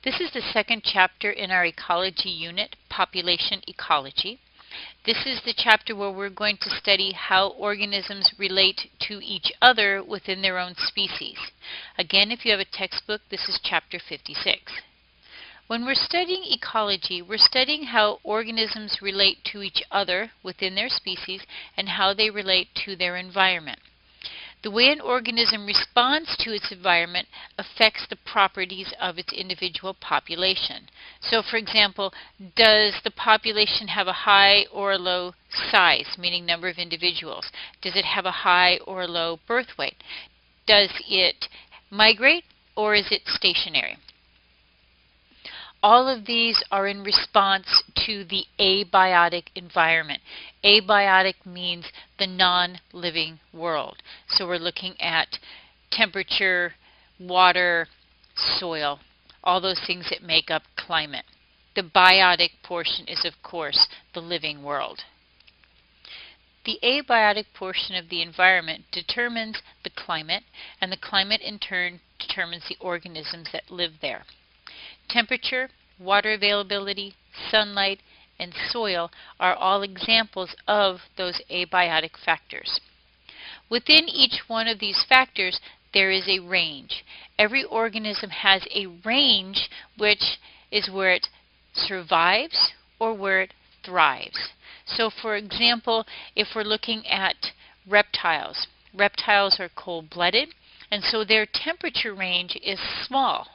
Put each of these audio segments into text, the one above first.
This is the second chapter in our ecology unit, Population Ecology. This is the chapter where we're going to study how organisms relate to each other within their own species. Again, if you have a textbook, this is chapter 56. When we're studying ecology, we're studying how organisms relate to each other within their species and how they relate to their environment. The way an organism responds to its environment affects the properties of its individual population. So, for example, does the population have a high or a low size, meaning number of individuals? Does it have a high or a low birth weight? Does it migrate or is it stationary? All of these are in response to the abiotic environment. Abiotic means the non-living world. So we're looking at temperature, water, soil, all those things that make up climate. The biotic portion is, of course, the living world. The abiotic portion of the environment determines the climate, and the climate in turn determines the organisms that live there. Temperature, water availability, sunlight, and soil are all examples of those abiotic factors. Within each one of these factors, there is a range. Every organism has a range, which is where it survives or where it thrives. So, for example, if we're looking at reptiles, reptiles are cold-blooded, and so their temperature range is small,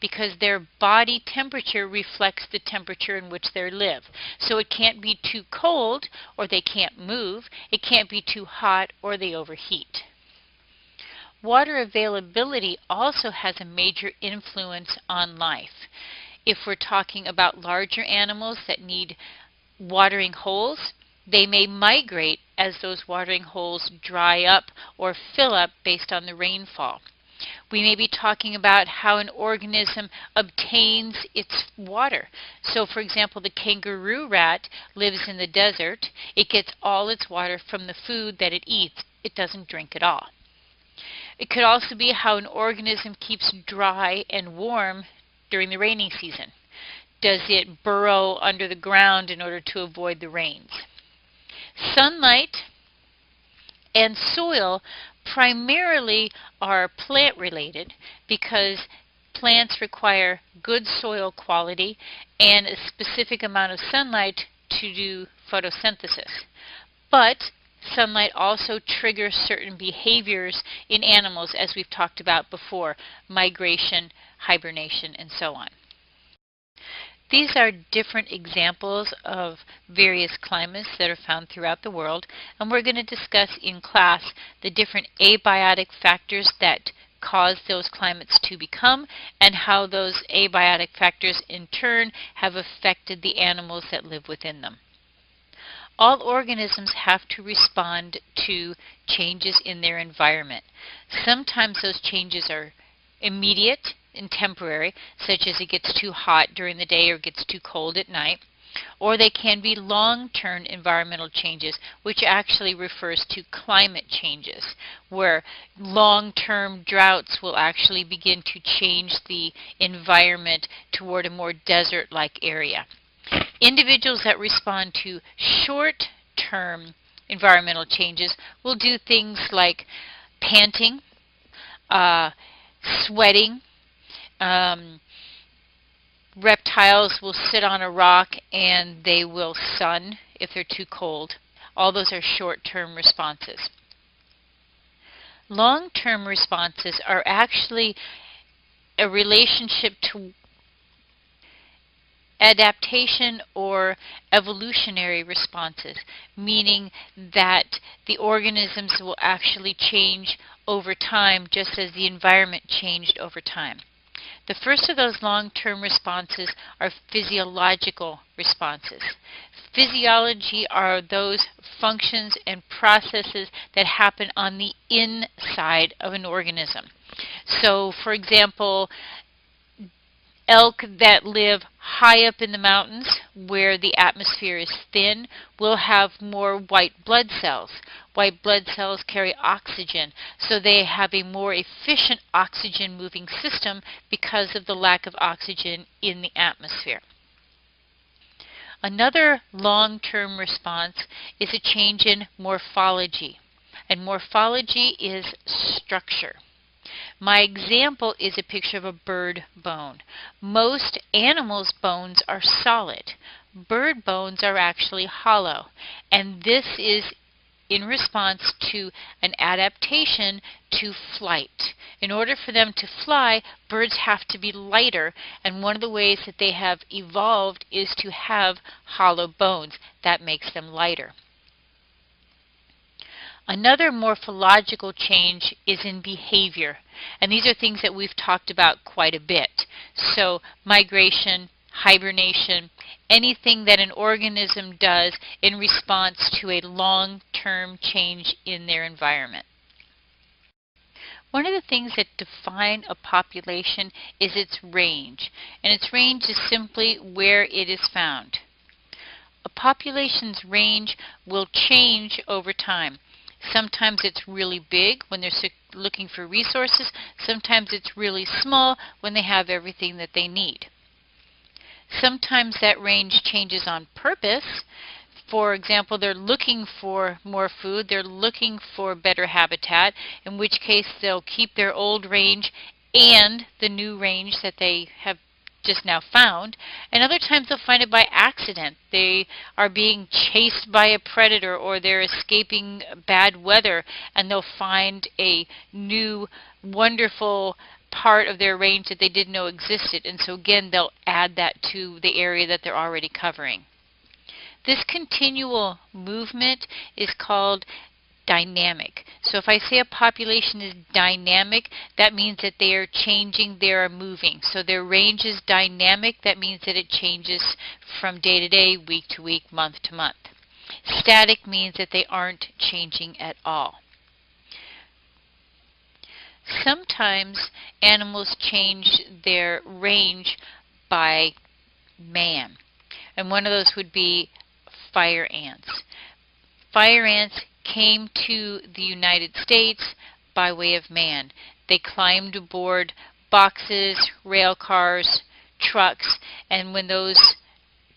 because their body temperature reflects the temperature in which they live. So it can't be too cold or they can't move. It can't be too hot or they overheat. Water availability also has a major influence on life. If we're talking about larger animals that need watering holes, they may migrate as those watering holes dry up or fill up based on the rainfall. We may be talking about how an organism obtains its water. So, for example, the kangaroo rat lives in the desert. It gets all its water from the food that it eats. It doesn't drink at all. It could also be how an organism keeps dry and warm during the rainy season. Does it burrow under the ground in order to avoid the rains? Sunlight and soil primarily are plant related because plants require good soil quality and a specific amount of sunlight to do photosynthesis. But sunlight also triggers certain behaviors in animals, as we've talked about before: migration, hibernation, and so on. These are different examples of various climates that are found throughout the world, and we're going to discuss in class the different abiotic factors that cause those climates to become and how those abiotic factors in turn have affected the animals that live within them. All organisms have to respond to changes in their environment. Sometimes those changes are immediate and temporary, such as it gets too hot during the day or gets too cold at night, or they can be long-term environmental changes, which actually refers to climate changes, where long-term droughts will actually begin to change the environment toward a more desert-like area. Individuals that respond to short-term environmental changes will do things like panting, sweating. Reptiles will sit on a rock and they will sun if they're too cold. All those are short-term responses. Long-term responses are actually a relationship to adaptation or evolutionary responses, meaning that the organisms will actually change over time just as the environment changed over time. The first of those long-term responses are physiological responses. Physiology are those functions and processes that happen on the inside of an organism. So, for example, Elk that live high up in the mountains where the atmosphere is thin will have more white blood cells. White blood cells carry oxygen, so they have a more efficient oxygen moving system because of the lack of oxygen in the atmosphere. Another long-term response is a change in morphology, and morphology is structure. My example is a picture of a bird bone. Most animals' bones are solid. Bird bones are actually hollow, and this is in response to an adaptation to flight. In order for them to fly, birds have to be lighter, and one of the ways that they have evolved is to have hollow bones. That makes them lighter. Another morphological change is in behavior, and these are things that we've talked about quite a bit. So migration, hibernation, anything that an organism does in response to a long-term change in their environment. One of the things that define a population is its range, and its range is simply where it is found. A population's range will change over time. Sometimes it's really big when they're looking for resources. Sometimes it's really small when they have everything that they need. Sometimes that range changes on purpose. For example, they're looking for more food, they're looking for better habitat, in which case they'll keep their old range and the new range that they have just now found, and other times they'll find it by accident. They are being chased by a predator, or they're escaping bad weather, and they'll find a new wonderful part of their range that they didn't know existed, and so again they'll add that to the area that they're already covering. This continual movement is called dynamic. So if I say a population is dynamic, that means that they are changing, they are moving. So their range is dynamic, that means that it changes from day to day, week to week, month to month. Static means that they aren't changing at all. Sometimes animals change their range by man, and one of those would be fire ants. Fire ants came to the United States by way of man. They climbed aboard boxes, rail cars, trucks, and when those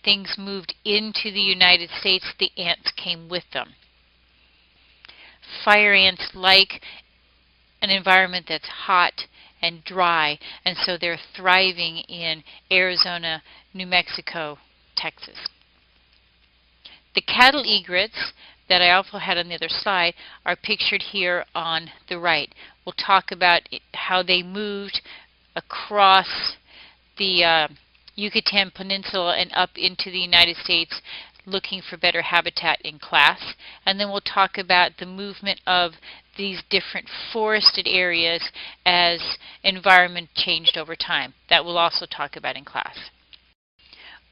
things moved into the United States, the ants came with them. Fire ants like an environment that's hot and dry, and so they're thriving in Arizona, New Mexico, Texas. The cattle egrets that I also had on the other side are pictured here on the right. We'll talk about how they moved across the Yucatan Peninsula and up into the United States looking for better habitat in class. And then we'll talk about the movement of these different forested areas as environment changed over time. That we'll also talk about in class.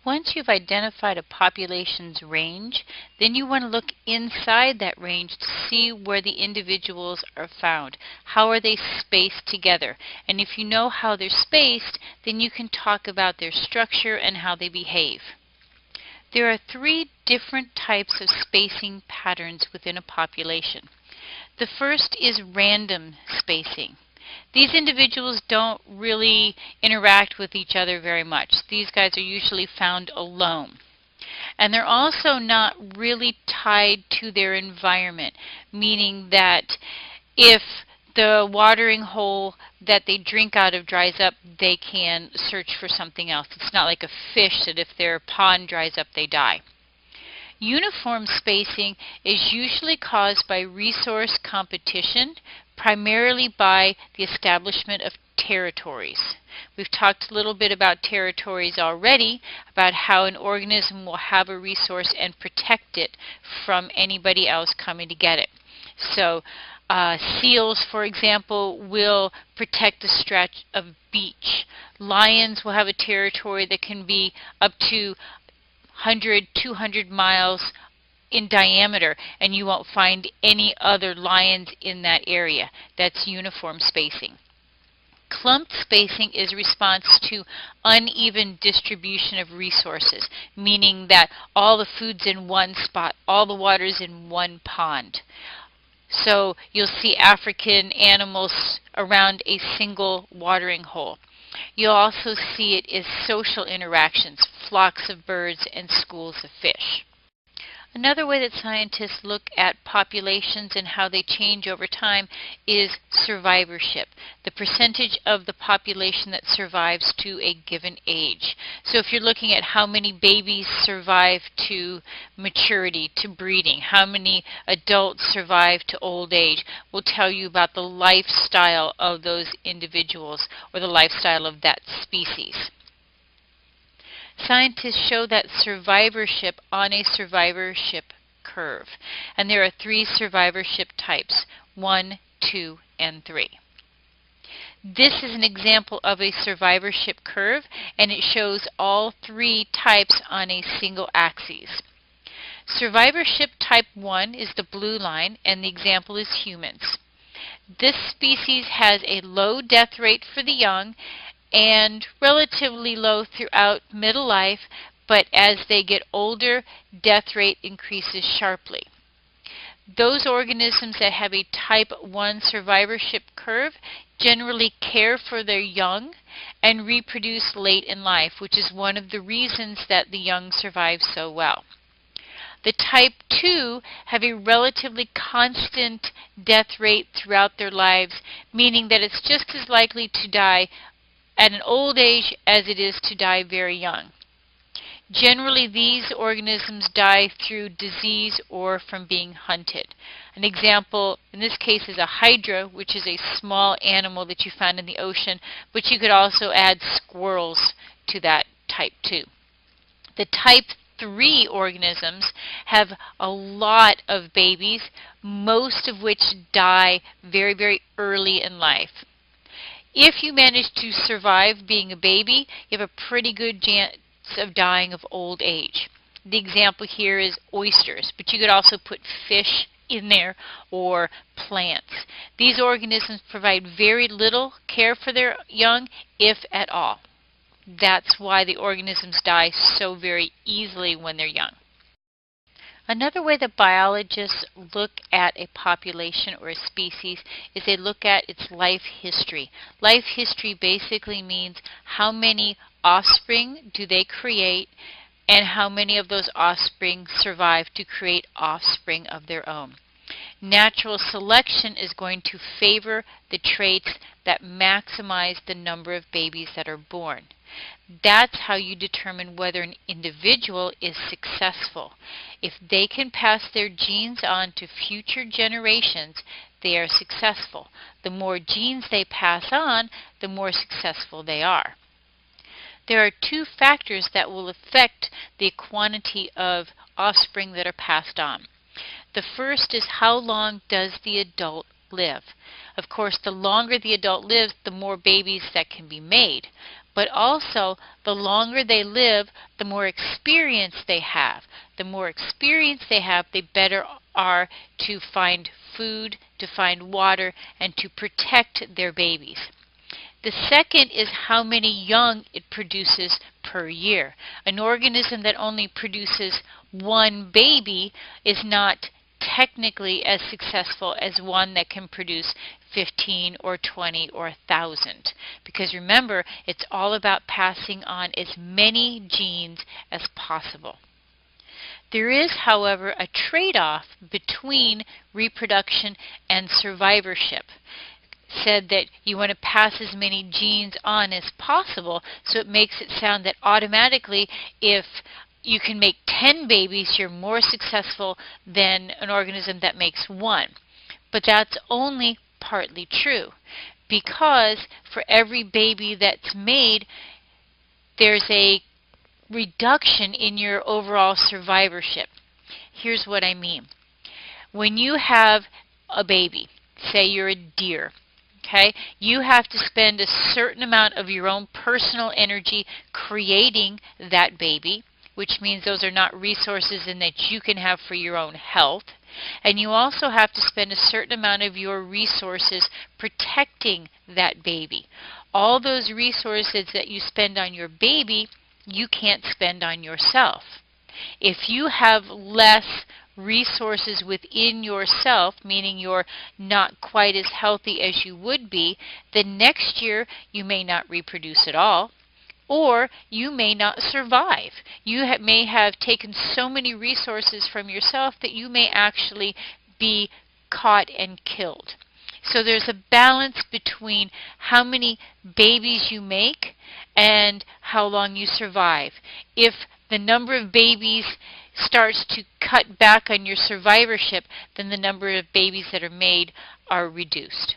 Once you've identified a population's range, then you want to look inside that range to see where the individuals are found. How are they spaced together? And if you know how they're spaced, then you can talk about their structure and how they behave. There are three different types of spacing patterns within a population. The first is random spacing. These individuals don't really interact with each other very much. These guys are usually found alone. And they're also not really tied to their environment, meaning that if the watering hole that they drink out of dries up, they can search for something else. It's not like a fish that if their pond dries up, they die. Uniform spacing is usually caused by resource competition, primarily by the establishment of territories. We've talked a little bit about territories already, about how an organism will have a resource and protect it from anybody else coming to get it. So seals, for example, will protect a stretch of beach. Lions will have a territory that can be up to 100, 200 miles in diameter, and you won't find any other lions in that area. That's uniform spacing. Clumped spacing is a response to uneven distribution of resources, meaning that all the food's in one spot, all the water's in one pond. So you'll see African animals around a single watering hole. You'll also see it as social interactions, flocks of birds and schools of fish. Another way that scientists look at populations and how they change over time is survivorship, the percentage of the population that survives to a given age. So if you're looking at how many babies survive to maturity, to breeding, how many adults survive to old age, will tell you about the lifestyle of those individuals or the lifestyle of that species. Scientists show that survivorship on a survivorship curve. And there are 3 survivorship types, 1, 2, and 3. This is an example of a survivorship curve, and it shows all 3 types on a single axis. Survivorship type 1 is the blue line, and the example is humans. This species has a low death rate for the young and relatively low throughout middle life, but as they get older, death rate increases sharply. Those organisms that have a type 1 survivorship curve generally care for their young and reproduce late in life, which is one of the reasons that the young survive so well. The type 2 have a relatively constant death rate throughout their lives, meaning that it's just as likely to die at an old age as it is to die very young. Generally, these organisms die through disease or from being hunted. An example in this case is a hydra, which is a small animal that you find in the ocean, but you could also add squirrels to that type 2. The type 3 organisms have a lot of babies, most of which die very, very early in life. If you manage to survive being a baby, you have a pretty good chance of dying of old age. The example here is oysters, but you could also put fish in there or plants. These organisms provide very little care for their young, if at all. That's why the organisms die so very easily when they're young. Another way that biologists look at a population or a species is they look at its life history. Life history basically means how many offspring do they create and how many of those offspring survive to create offspring of their own. Natural selection is going to favor the traits that maximize the number of babies that are born. That's how you determine whether an individual is successful. If they can pass their genes on to future generations, they are successful. The more genes they pass on, the more successful they are. There are 2 factors that will affect the quantity of offspring that are passed on. The first is how long does the adult live. Of course, the longer the adult lives, the more babies that can be made. But also, the longer they live, the more experience they have. The more experience they have, the better are to find food, to find water, and to protect their babies. The second is how many young it produces per year. An organism that only produces 1 baby is not technically as successful as one that can produce 15 or 20 or 1,000. Because remember, it's all about passing on as many genes as possible. There is, however, a trade-off between reproduction and survivorship. Said that you want to pass as many genes on as possible, so it makes it sound that automatically if you can make 10 babies, you're more successful than an organism that makes 1. But that's only partly true, because for every baby that's made, there's a reduction in your overall survivorship. Here's what I mean. When you have a baby, say you're a deer, okay, you have to spend a certain amount of your own personal energy creating that baby, which means those are not resources in that you can have for your own health. And you also have to spend a certain amount of your resources protecting that baby. all those resources that you spend on your baby, you can't spend on yourself. If you have less resources within yourself, meaning you're not quite as healthy as you would be, then next year you may not reproduce at all, or you may not survive. You may have taken so many resources from yourself that you may actually be caught and killed. So there's a balance between how many babies you make and how long you survive. If the number of babies starts to cut back on your survivorship, then the number of babies that are made are reduced.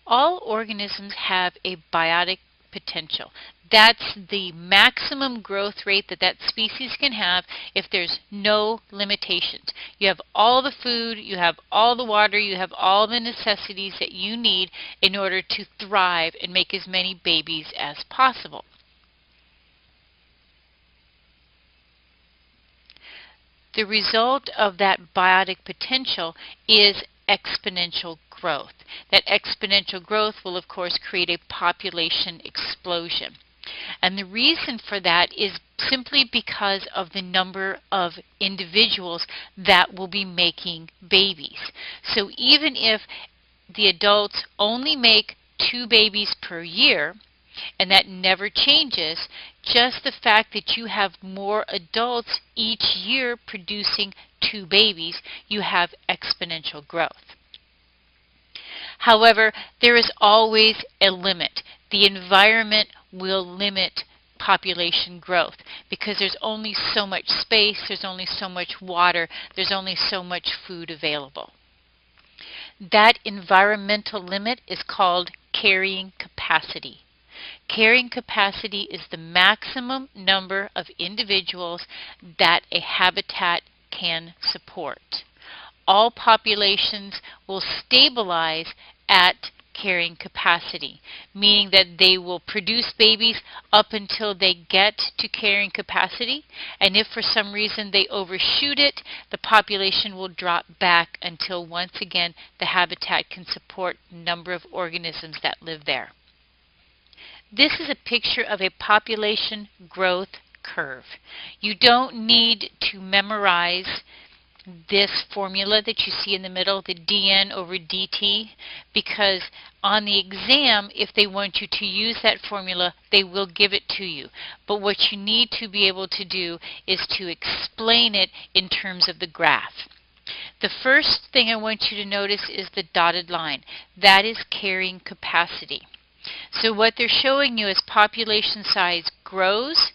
All organisms have a biotic potential. That's the maximum growth rate that that species can have if there's no limitations. You have all the food, you have all the water, you have all the necessities that you need in order to thrive and make as many babies as possible. The result of that biotic potential is exponential growth. That exponential growth will, of course, create a population explosion. And the reason for that is simply because of the number of individuals that will be making babies. So even if the adults only make 2 babies per year, and that never changes, just the fact that you have more adults each year producing 2 babies, you have exponential growth. However, there is always a limit. The environment will limit population growth because there's only so much space, there's only so much water, there's only so much food available. That environmental limit is called carrying capacity. Carrying capacity is the maximum number of individuals that a habitat can support. All populations will stabilize at carrying capacity, meaning that they will produce babies up until they get to carrying capacity, and if for some reason they overshoot it, the population will drop back until once again the habitat can support the number of organisms that live there. This is a picture of a population growth curve. You don't need to memorize this formula that you see in the middle, the dn over dt, because on the exam, if they want you to use that formula, they will give it to you. But what you need to be able to do is to explain it in terms of the graph. The first thing I want you to notice is the dotted line. That is carrying capacity. So what they're showing you is population size grows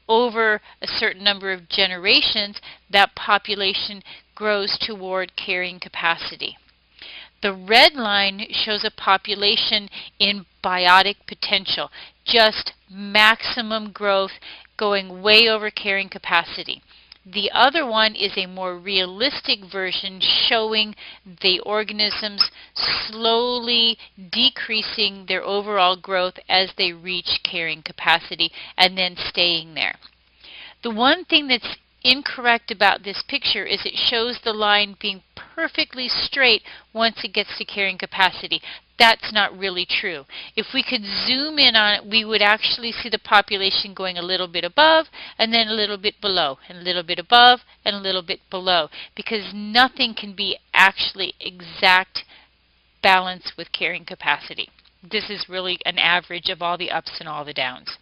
over a certain number of generations, that population grows toward carrying capacity. The red line shows a population in biotic potential, just maximum growth going way over carrying capacity. The other one is a more realistic version showing the organisms slowly decreasing their overall growth as they reach carrying capacity and then staying there. The one thing that's incorrect about this picture is it shows the line being perfectly straight once it gets to carrying capacity. That's not really true. If we could zoom in on it, we would actually see the population going a little bit above and then a little bit below and a little bit above and a little bit below, because nothing can be actually exact balance with carrying capacity. This is really an average of all the ups and all the downs.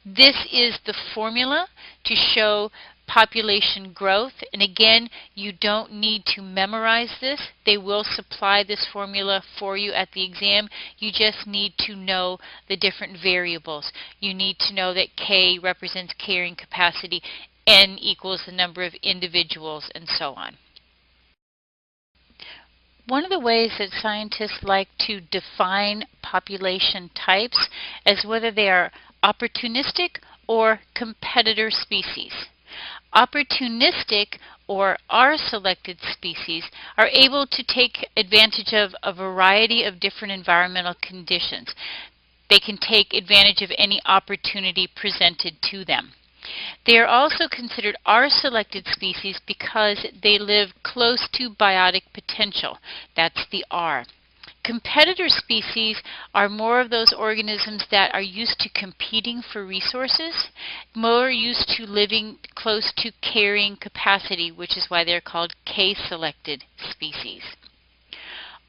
This is the formula to show population growth, and again, you don't need to memorize this. They will supply this formula for you at the exam. You just need to know the different variables. You need to know that K represents carrying capacity, N equals the number of individuals, and so on. One of the ways that scientists like to define population types is whether they are opportunistic or competitor species. Opportunistic or R-selected species are able to take advantage of a variety of different environmental conditions. They can take advantage of any opportunity presented to them. They are also considered R-selected species because they live close to biotic potential. That's the R. Competitor species are more of those organisms that are used to competing for resources, more used to living close to carrying capacity, which is why they're called K-selected species.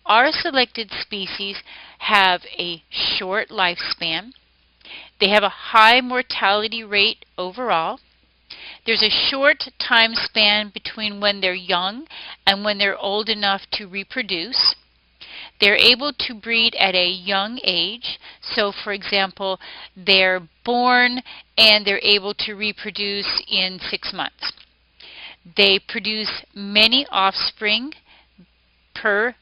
R-selected species have a short lifespan. They have a high mortality rate overall. There's a short time span between when they're young and when they're old enough to reproduce. They're able to breed at a young age. So, for example, they're born and they're able to reproduce in 6 months. They produce many offspring per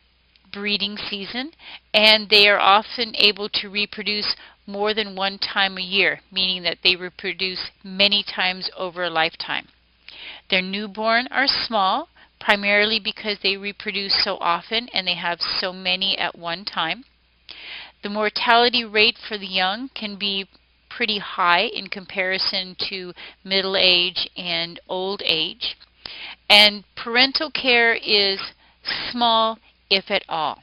breeding season, and they are often able to reproduce more than one time a year, meaning that they reproduce many times over a lifetime. Their newborn are small, primarily because they reproduce so often and they have so many at one time. The mortality rate for the young can be pretty high in comparison to middle age and old age. And parental care is small, if at all.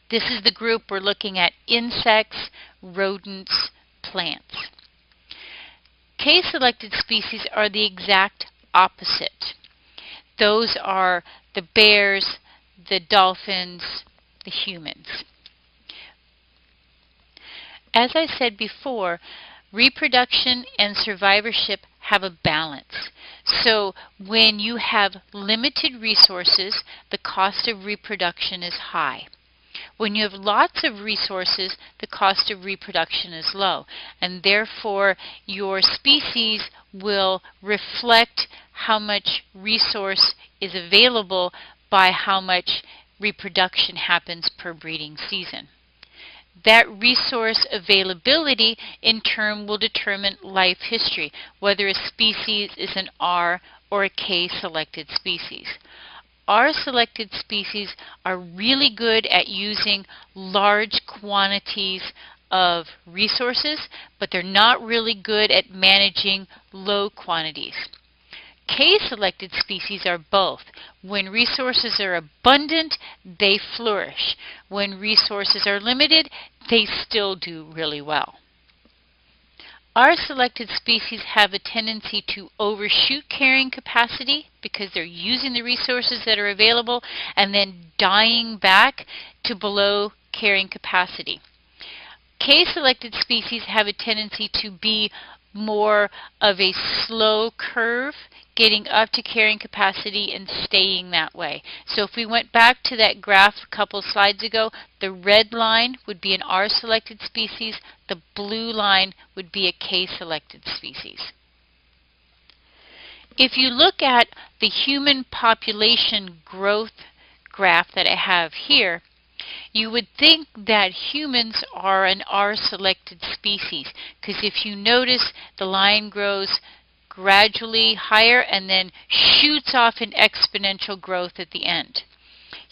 This is the group we're looking at: insects, rodents, plants. K-selected species are the exact opposite. Those are the bears, the dolphins, the humans. As I said before, reproduction and survivorship have a balance. So when you have limited resources, the cost of reproduction is high. When you have lots of resources, the cost of reproduction is low, and therefore your species will reflect how much resource is available by how much reproduction happens per breeding season. That resource availability in turn will determine life history, whether a species is an R or a K-selected species. R-selected species are really good at using large quantities of resources, but they're not really good at managing low quantities. K-selected species are both. When resources are abundant, they flourish. When resources are limited, they still do really well. R-selected species have a tendency to overshoot carrying capacity because they're using the resources that are available and then dying back to below carrying capacity. K-selected species have a tendency to be more of a slow curve, getting up to carrying capacity and staying that way. So if we went back to that graph a couple slides ago, the red line would be an R-selected species, the blue line would be a K-selected species. If you look at the human population growth graph that I have here, you would think that humans are an R-selected species, because if you notice, the line grows gradually higher and then shoots off in exponential growth at the end.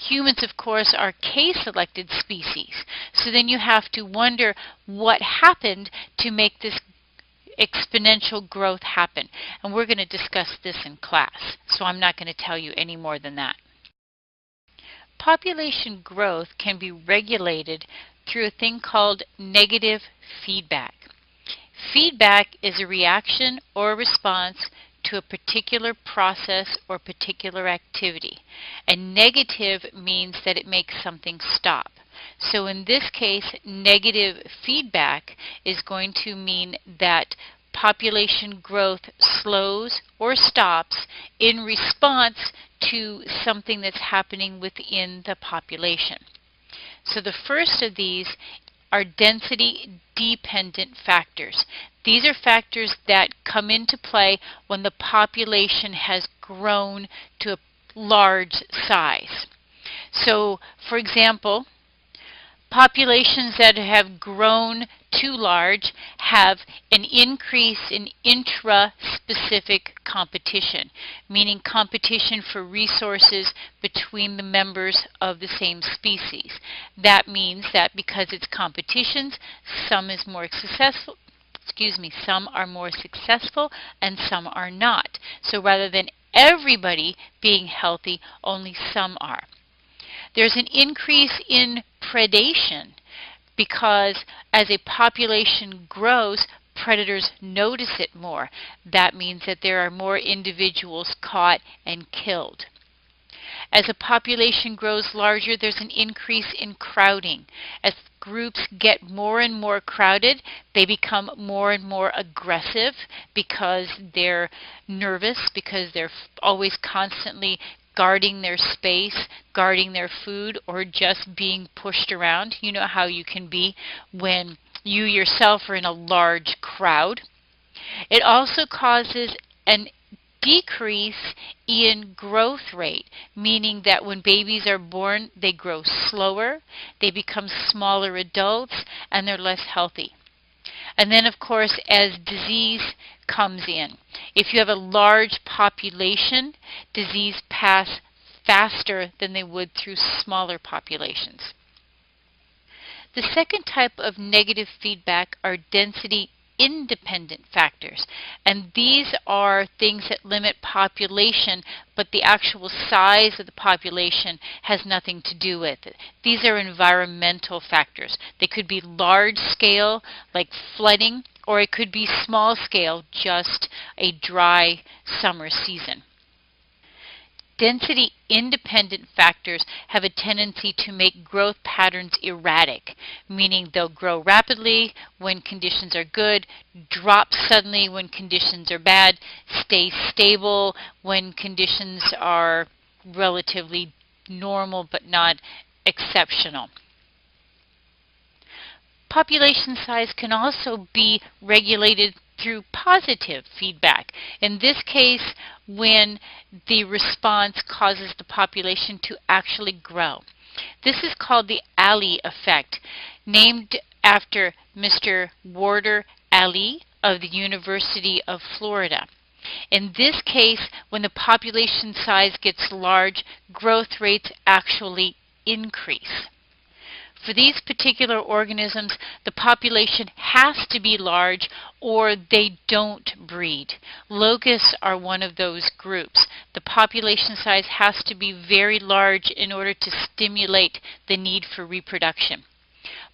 Humans, of course, are K-selected species. So then you have to wonder what happened to make this exponential growth happen. And we're going to discuss this in class, so I'm not going to tell you any more than that. Population growth can be regulated through a thing called negative feedback. Feedback is a reaction or response to a particular process or particular activity. And negative means that it makes something stop. So in this case, negative feedback is going to mean that population growth slows or stops in response to something that's happening within the population. So the first of these are density-dependent factors. These are factors that come into play when the population has grown to a large size. So, for example, populations that have grown too large have an increase in intra-specific competition, meaning competition for resources between the members of the same species. That means that because it's competitions, some are more successful and some are not. So rather than everybody being healthy, only some are. There's an increase in predation because as a population grows, predators notice it more. That means that there are more individuals caught and killed. As a population grows larger, there's an increase in crowding. As groups get more and more crowded, they become more and more aggressive because they're nervous, because they're always constantly guarding their space, guarding their food, or just being pushed around. You know how you can be when you yourself are in a large crowd. It also causes an decrease in growth rate, meaning that when babies are born, they grow slower, they become smaller adults, and they're less healthy. And then, of course, as disease comes in, if you have a large population, disease pass faster than they would through smaller populations. The second type of negative feedback are density independent factors, and these are things that limit population, but the actual size of the population has nothing to do with it. These are environmental factors. They could be large scale, like flooding, or it could be small scale, just a dry summer season. Density-independent factors have a tendency to make growth patterns erratic, meaning they'll grow rapidly when conditions are good, drop suddenly when conditions are bad, stay stable when conditions are relatively normal but not exceptional. Population size can also be regulated through positive feedback. In this case, when the response causes the population to actually grow. This is called the Ali effect, named after Mr. Warder Ali of the University of Florida. In this case, when the population size gets large, growth rates actually increase. For these particular organisms, the population has to be large or they don't breed. Locusts are one of those groups. The population size has to be very large in order to stimulate the need for reproduction.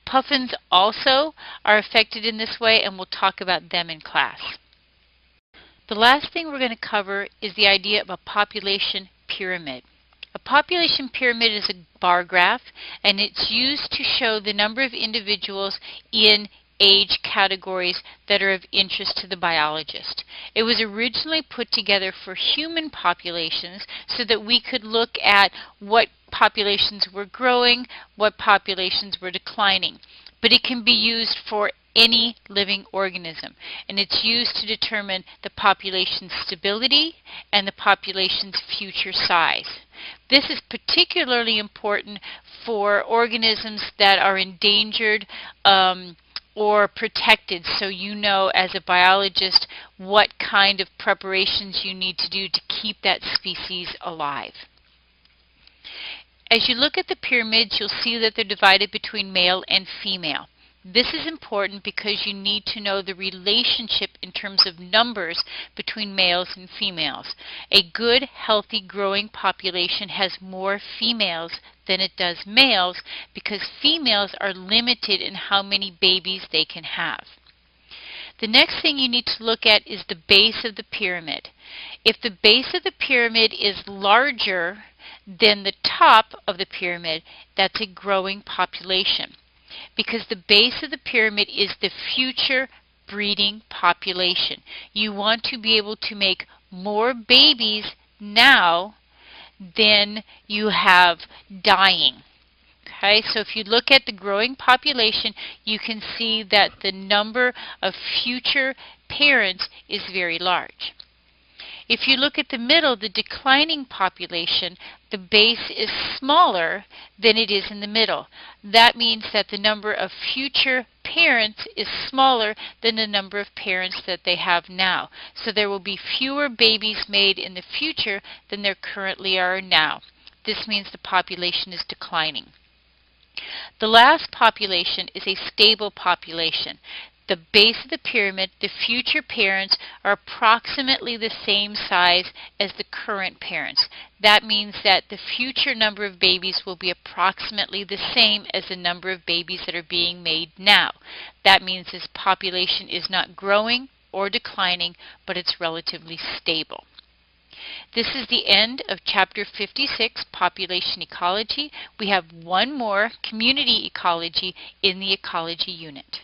Puffins also are affected in this way, and we'll talk about them in class. The last thing we're going to cover is the idea of a population pyramid. A population pyramid is a bar graph, and it's used to show the number of individuals in age categories that are of interest to the biologist. It was originally put together for human populations so that we could look at what populations were growing, what populations were declining. But it can be used for any living organism, and it's used to determine the population's stability and the population's future size. This is particularly important for organisms that are endangered or protected, so you know as a biologist what kind of preparations you need to do to keep that species alive. As you look at the pyramids, you'll see that they're divided between male and female. This is important because you need to know the relationship in terms of numbers between males and females. A good, healthy, growing population has more females than it does males because females are limited in how many babies they can have. The next thing you need to look at is the base of the pyramid. If the base of the pyramid is larger than the top of the pyramid, that's a growing population, because the base of the pyramid is the future breeding population. You want to be able to make more babies now than you have dying. Okay, so if you look at the growing population, you can see that the number of future parents is very large. If you look at the middle, the declining population, the base is smaller than it is in the middle. That means that the number of future parents is smaller than the number of parents that they have now. So there will be fewer babies made in the future than there currently are now. This means the population is declining. The last population is a stable population. the base of the pyramid, the future parents are approximately the same size as the current parents. That means that the future number of babies will be approximately the same as the number of babies that are being made now. That means this population is not growing or declining, but it's relatively stable. This is the end of Chapter 56, Population Ecology. We have one more, Community Ecology, in the Ecology unit.